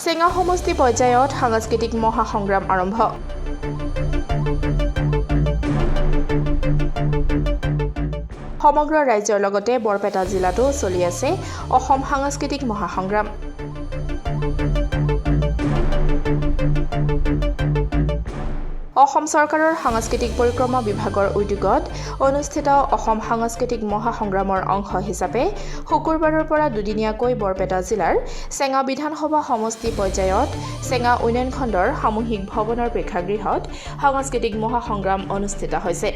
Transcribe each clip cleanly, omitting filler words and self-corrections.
চেঙা সমষ্টি পৰ্যায়ত সাংস্কৃতিক মহাসংগ্ৰাম আৰম্ভ। সমগ্ৰ ৰাজ্যৰ লগতে বৰপেটা জিলাতো চলি আছে অসম সাংস্কৃতিক মহাসংগ্ৰাম। অসম চৰকাৰৰ সাংস্কৃতিক পৰিক্ৰমা বিভাগৰ উদ্যোগত অনুষ্ঠিত অসম সাংস্কৃতিক মহাসংগ্ৰামৰ অংশ হিচাপে শুকুৰবাৰৰ পৰা দুদিনীয়াকৈ বৰপেটা জিলাৰ চেঙা বিধানসভা সমষ্টি পৰ্যায়ত চেঙা উন্নয়ন খণ্ডৰ সামূহিক ভৱনৰ প্ৰেক্ষাগৃহত সাংস্কৃতিক মহাসংগ্ৰাম অনুষ্ঠিত হৈছে।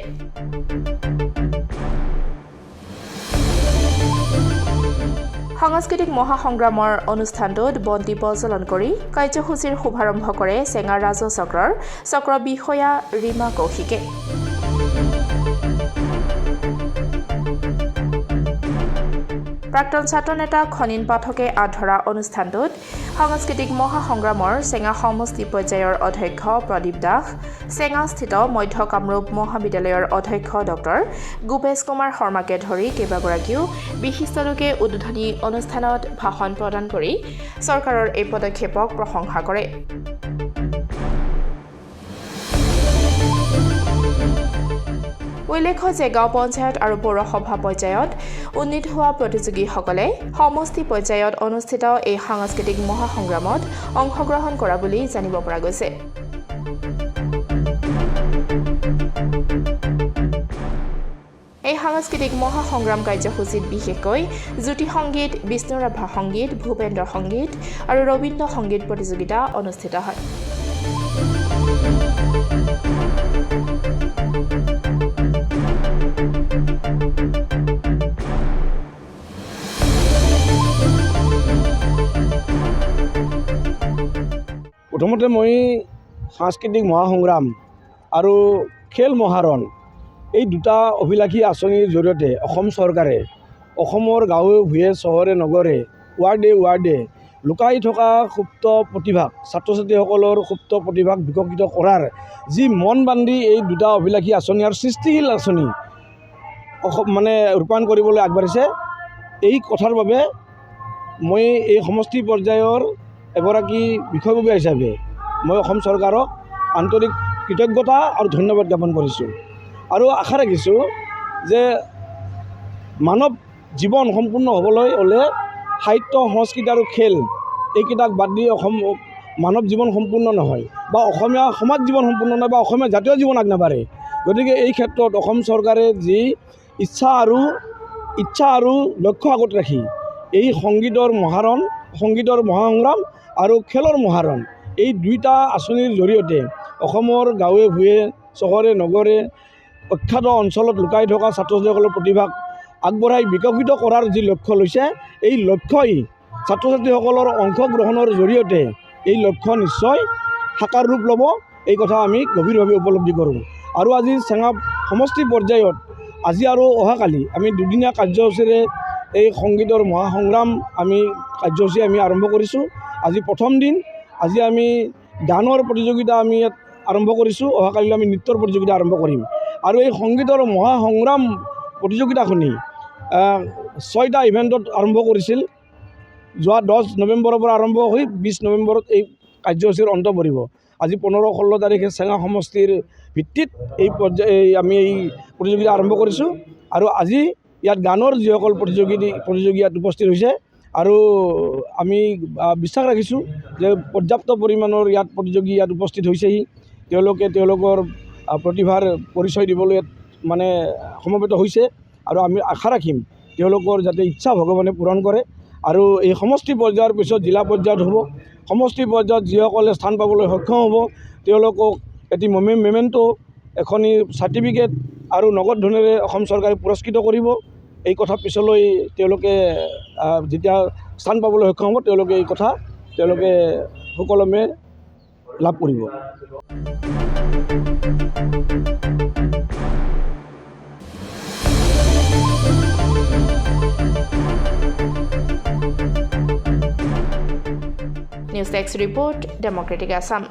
সাংস্কৃতিক মহাসংগ্ৰামৰ অনুষ্ঠানটোত বন্তি প্ৰজ্বলন কৰি কাৰ্যসূচীৰ শুভাৰম্ভ কৰে চেঙা ৰাজহ চক্ৰৰ চক্ৰ বিষয়া ৰীমা কৌশিকে। প্ৰাক্তন ছাত্ৰ নেতা খনিন পাঠকে আধৰা অনুষ্ঠানটোত সাংস্কৃতিক মহাসংগ্ৰামৰ চেঙা সমষ্টি পৰ্যায়ৰ অধ্যক্ষ প্ৰদীপ দাস, চেঙাস্থিত মধ্য কামৰূপ মহাবিদ্যালয়ৰ অধ্যক্ষ ডক্টৰ গোপেশ কুমাৰ শৰ্মাকে ধৰি কেইবাগৰাকীও বিশিষ্ট লোকে উদ্বোধনী অনুষ্ঠানত ভাষণ প্ৰদান কৰি চৰকাৰৰ এই পদক্ষেপক প্ৰশংসা কৰে। উল্লেখ্য যে গাঁও পঞ্চায়ত আৰু পৌৰসভা পৰ্যায়ত উন্নীত হোৱা প্ৰতিযোগীসকলে সমষ্টি পৰ্যায়ত অনুষ্ঠিত এই সাংস্কৃতিক মহাসংগ্ৰামত অংশগ্ৰহণ কৰা বুলি জানিব পৰা গৈছে। এই সাংস্কৃতিক মহাসংগ্ৰাম কাৰ্যসূচীত বিশেষকৈ জ্যোতি সংগীত, বিষ্ণুৰাভা সংগীত, ভূপেন্দ্ৰ সংগীত আৰু ৰবীন্দ্ৰ সংগীত প্ৰতিযোগিতা অনুষ্ঠিত হয়। প্ৰথমতে মই সাংস্কৃতিক মহাসংগ্ৰাম আৰু খেল মহাৰণ এই দুটা অভিলাষী আঁচনিৰ জৰিয়তে অসম চৰকাৰে অসমৰ গাঁৱে ভূঞে চহৰে নগৰে ৱাৰ্ডে লুকাই থকা সুপ্ত প্ৰতিভাক ছাত্ৰ ছাত্ৰীসকলৰ সুপ্ত প্ৰতিভাক বিকশিত কৰাৰ যি মন বান্ধি এই দুটা অভিলাষী আঁচনি আৰু সৃষ্টিশীল আঁচনি ৰূপায়ণ কৰিবলৈ আগবাঢ়িছে। এই কথাৰ বাবে মই এই সমষ্টি পৰ্যায়ৰ এগৰাকী বিষয়ববীয়া হিচাপে মই অসম চৰকাৰক আন্তৰিক কৃতজ্ঞতা আৰু ধন্যবাদ জ্ঞাপন কৰিছোঁ আৰু আশা ৰাখিছোঁ যে মানৱ জীৱন সম্পূৰ্ণ হ'বলৈ হ'লে সাহিত্য, সংস্কৃতি আৰু খেল এইকেইটাক বাদ দি মানৱ জীৱন সম্পূৰ্ণ নহয় বা অসমীয়া সমাজ জীৱন সম্পূৰ্ণ নহয় বা অসমীয়া জাতীয় জীৱন আগ নাবাঢ়ে। গতিকে এই ক্ষেত্ৰত অসম চৰকাৰে যি ইচ্ছা আৰু লক্ষ্য আগত ৰাখি এই সংগীতৰ মহাসংগ্ৰাম আৰু খেলৰ মহাৰণ এই দুইটা আঁচনিৰ জৰিয়তে অসমৰ গাঁৱে ভূঞে চহৰে নগৰে অখ্যাত অঞ্চলত লুকাই থকা ছাত্ৰ ছাত্ৰীসকলৰ প্ৰতিভাক আগবঢ়াই বিকশিত কৰাৰ যি লক্ষ্য লৈছে, এই লক্ষ্যই ছাত্ৰ ছাত্ৰীসকলৰ অংশগ্ৰহণৰ জৰিয়তে এই লক্ষ্য নিশ্চয় সাকাৰ ৰূপ ল'ব। এই কথা আমি গভীৰভাৱে উপলব্ধি কৰোঁ। আৰু আজি চেঙা সমষ্টি পৰ্যায়ত আজি আৰু অহাকালি আমি দুদিনীয়া কাৰ্যসূচীৰে এই সংগীতৰ মহাসংগ্ৰাম কাৰ্যসূচী আমি আৰম্ভ কৰিছোঁ। আজি প্ৰথম দিন, আজি আমি গানৰ প্ৰতিযোগিতা আমি ইয়াত আৰম্ভ কৰিছোঁ। অহাকালিলৈ আমি নৃত্যৰ প্ৰতিযোগিতা আৰম্ভ কৰিম। আৰু এই সংগীতৰ মহাসংগ্ৰাম প্ৰতিযোগিতাখনি 6টা ইভেণ্টত আৰম্ভ কৰিছিল। যোৱা 10 নৱেম্বৰৰ পৰা আৰম্ভ হৈ 20 নৱেম্বৰত এই কাৰ্যসূচীৰ অন্ত পৰিব। আজি 15-16 তাৰিখে চেঙা সমষ্টিৰ ভিত্তিত আমি এই প্ৰতিযোগিতা আৰম্ভ কৰিছোঁ। আৰু আজি ইয়াত গানৰ যিসকল প্ৰতিযোগী ইয়াত উপস্থিত হৈছে আৰু আমি বিশ্বাস ৰাখিছোঁ যে পৰ্যাপ্ত পৰিমাণৰ ইয়াত প্ৰতিযোগী ইয়াত উপস্থিত হৈছেহি তেওঁলোকে তেওঁলোকৰ প্ৰতিভাৰ পৰিচয় দিবলৈ মানে সমবেত হৈছে আৰু আমি আশা ৰাখিম তেওঁলোকৰ যাতে ইচ্ছা ভগৱানে পূৰণ কৰে আৰু এই সমষ্টি পৰ্যায়ৰ পিছত জিলা পৰ্যায়ত হ'ব সমষ্টি পৰ্যায়ত যিসকলে স্থান পাবলৈ সক্ষম হ'ব তেওঁলোকক এটি মেমেণ্টো এখনি চাৰ্টিফিকেট আৰু নগদ ধনেৰে অসম চৰকাৰে পুৰস্কৃত কৰিব এই কথা পিছলৈ তেওঁলোকে যেতিয়া স্থান পাবলৈ সক্ষম হ'ব তেওঁলোকে এই কথা তেওঁলোকে সুকলমে লাভ কৰিব। News desk report democratic Assam.